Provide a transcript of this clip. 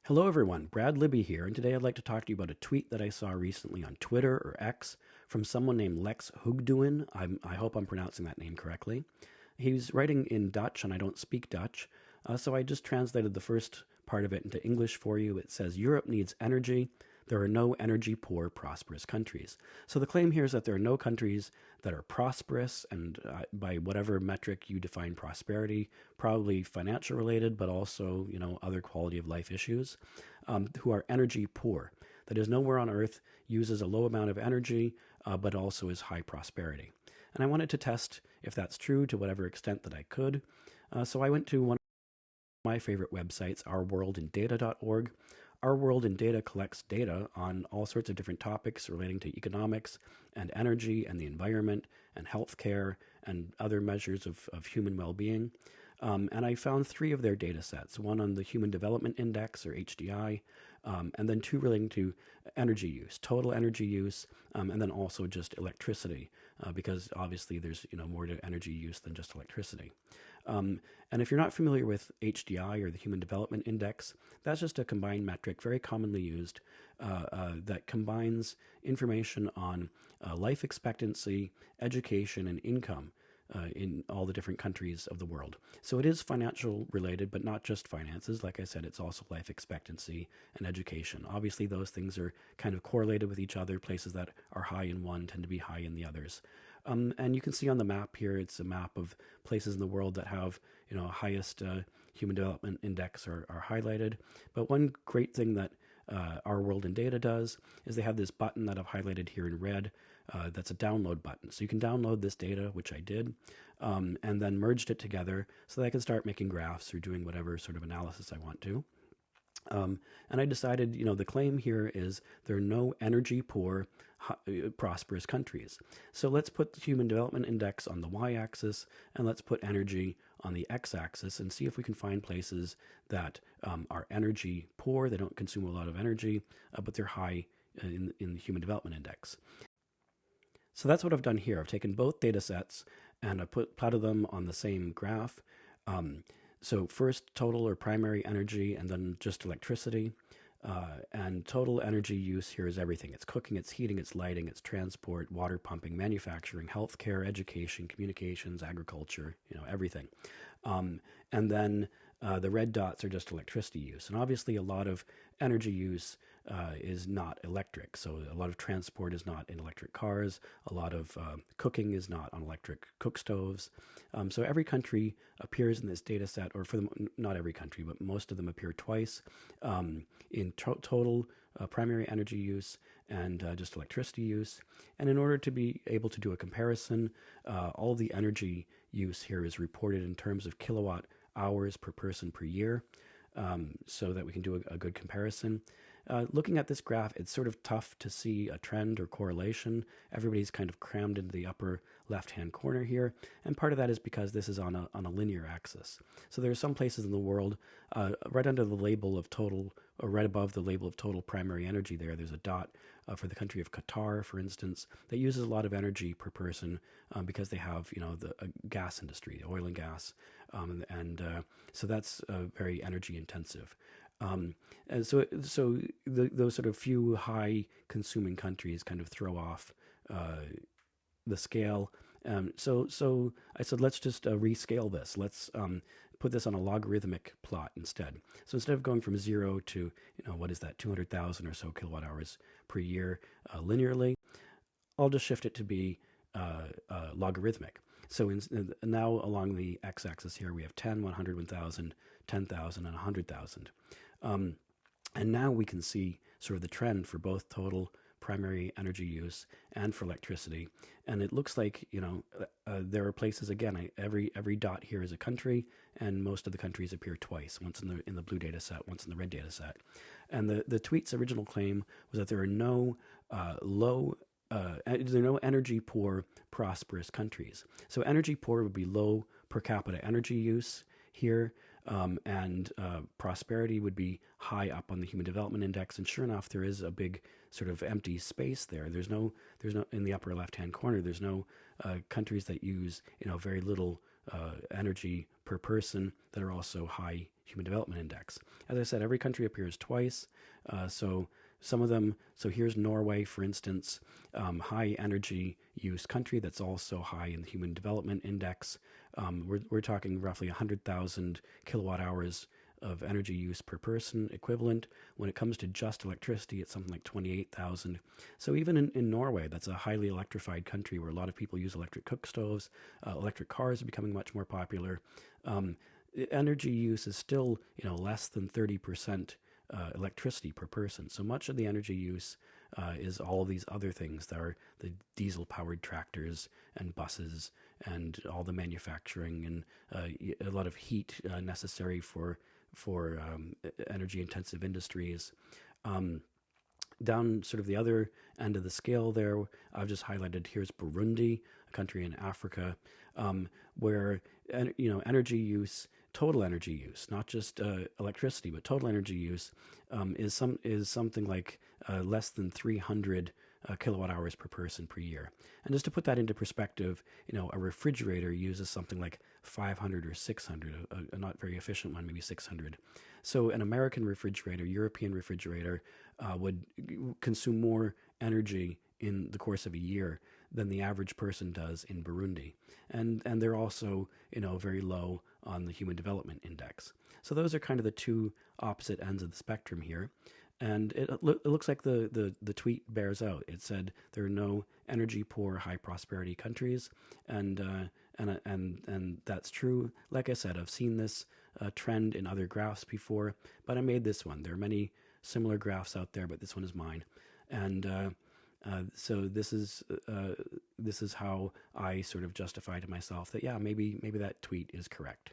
Hello everyone, Brad Libby here, and today I'd like to talk to you about a tweet that I saw recently on Twitter or X from someone named Lex Hugduin. I hope I'm pronouncing that name correctly. He's writing in Dutch, and I don't speak Dutch, so I just translated the first part of it into English for you. It says, Europe needs energy. There are no energy poor, prosperous countries. So the claim here is that there are no countries that are prosperous, and by whatever metric you define prosperity, probably financial related, but also other quality of life issues, who are energy poor. That is, nowhere on Earth uses a low amount of energy, but also is high prosperity. And I wanted to test if that's true to whatever extent that I could. So I went to one of my favorite websites, ourworldindata.org. Our World in Data collects data on all sorts of different topics relating to economics and energy and the environment and healthcare and other measures of human well-being. And I found three of their data sets, one on the Human Development Index, or HDI, and then two relating to energy use, total energy use, and then also just electricity, because obviously there's more to energy use than just electricity. And if you're not familiar with HDI, or the Human Development Index, that's just a combined metric very commonly used that combines information on life expectancy, education, and income in all the different countries of the world. So it is financial related, but not just finances. Like I said, it's also life expectancy and education. Obviously, those things are kind of correlated with each other. Places that are high in one tend to be high in the others. And you can see on the map here, it's a map of places in the world that have, highest human development index are highlighted. But one great thing that Our World in Data does is they have this button that I've highlighted here in red. That's a download button. So you can download this data, which I did, and then merged it together so that I can start making graphs or doing whatever sort of analysis I want to. And I decided, the claim here is there are no energy poor, prosperous countries. So let's put the Human Development Index on the y-axis, and let's put energy on the x-axis and see if we can find places that are energy poor. They don't consume a lot of energy, but they're high in the Human Development Index. So that's what I've done here. I've taken both data sets and I plotted them on the same graph. So first total or primary energy, and then just electricity. And total energy use here is everything. It's cooking, it's heating, it's lighting, it's transport, water pumping, manufacturing, healthcare, education, communications, agriculture, everything. And then the red dots are just electricity use. And obviously a lot of energy use is not electric. So a lot of transport is not in electric cars. A lot of cooking is not on electric cook stoves. So every country appears in this data set, or not every country, but most of them appear twice in total primary energy use and just electricity use. And in order to be able to do a comparison, all the energy use here is reported in terms of kilowatt hours per person per year, so that we can do a good comparison. Looking at this graph, it's sort of tough to see a trend or correlation. Everybody's kind of crammed into the upper left-hand corner here, and part of that is because this is on a linear axis. So there are some places in the world, right under the label of total, or right above the label of total primary energy there's a dot for the country of Qatar, for instance, that uses a lot of energy per person because they have, the gas industry, oil and gas, so that's very energy intensive. And so those sort of few high consuming countries kind of throw off the scale. So I said, let's just rescale this. Let's put this on a logarithmic plot instead. So instead of going from 0 to, what is that, 200,000 or so kilowatt hours per year linearly, I'll just shift it to be logarithmic. So now along the x-axis here, we have 10, 100, 1,000, 10,000, and 100,000. And now we can see sort of the trend for both total primary energy use and for electricity. And it looks like, there are places, again, every dot here is a country, and most of the countries appear twice, once in the blue data set, once in the red data set. And the tweet's original claim was that there are no there are no energy poor, prosperous countries. So energy poor would be low per capita energy use here, and prosperity would be high up on the Human Development Index. And sure enough, there is a big sort of empty space there. There's no in the upper left-hand corner. There's no countries that use very little energy per person that are also high human development index. As I said, every country appears twice. So some of them, so here's Norway, for instance, high energy use country that's also high in the human development index. We're talking roughly 100,000 kilowatt hours of energy use per person equivalent. When it comes to just electricity, it's something like 28,000. So even in Norway, that's a highly electrified country where a lot of people use electric cook stoves. Electric cars are becoming much more popular. Energy use is still, less than 30% electricity per person. So much of the energy use is all these other things that are the diesel-powered tractors and buses and all the manufacturing and a lot of heat necessary for energy-intensive industries. Down sort of the other end of the scale there, I've just highlighted here's Burundi, a country in Africa, where energy use, total energy use, not just electricity, but total energy use is something like less than 300 kilowatt hours per person per year. And just to put that into perspective, a refrigerator uses something like 500 or 600, a not very efficient one, maybe 600. So an American refrigerator, European refrigerator, would consume more energy in the course of a year than the average person does in Burundi. And they're also, very low on the Human Development Index. So those are kind of the two opposite ends of the spectrum here. And it looks like the tweet bears out. It said there are no energy poor, high prosperity countries, and that's true. Like I said, I've seen this trend in other graphs before, but I made this one. There are many similar graphs out there, but this one is mine. And so this is how I sort of justify to myself that maybe that tweet is correct.